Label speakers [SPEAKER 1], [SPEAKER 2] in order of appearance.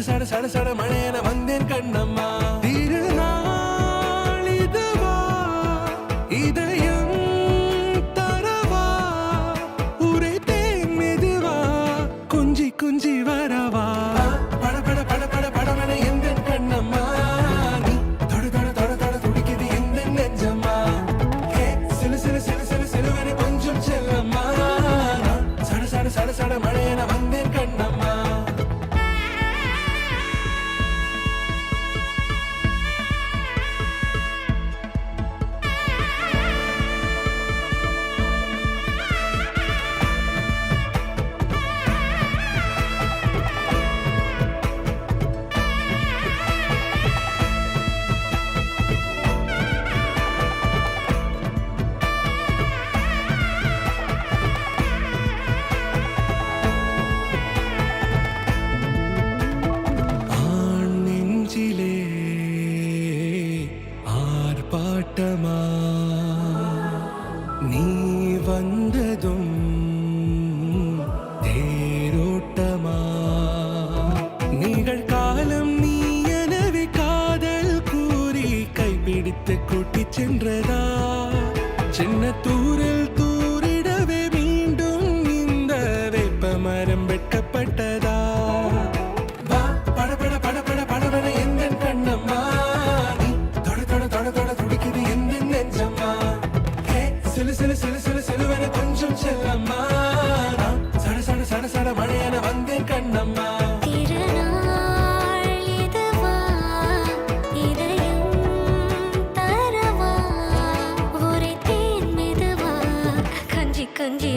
[SPEAKER 1] சட சட சட மழையென வந்தேன் கண்ணம்மா. திருநாள் இதுவா இதயம் தரவா உரைத்தேன் மெதுவா கொஞ்சி கொஞ்சி வரவா பட பட பட பட படவன எந்த கண்ணம்மா. நீ தொட தொட தொட தொட துடிக்குது எந்த நெஞ்சம்மா. சிலு சிலு சிலு சிலு சிலுவனை கொஞ்சம் செல்லம்மா. சட சட சட சட மழையென வந்தேன் கண்ணம்மா. ஆர்ப்பாட்டமா நீ வந்ததும் தேரோட்டமா நிகழ்காலம் நீ எனவே காதல் கூறி கைப்பிடித்து கூட்டிச் சென்றதா. சின்ன தூரில் தூரிடவே மீண்டும் இந்த வேப்ப மரம் வெட்கப்பட்டதா. சிலு சிலு சிலு சிலு சிலுவன கொஞ்சம் செல்லம்மா. சட சட சட சட மழையென வந்தேன் கண்ணம்மா.
[SPEAKER 2] திருநாள் இதுவா இதயம் தரவா உரைத்தேன் மெதுவா கொஞ்சி கொஞ்சி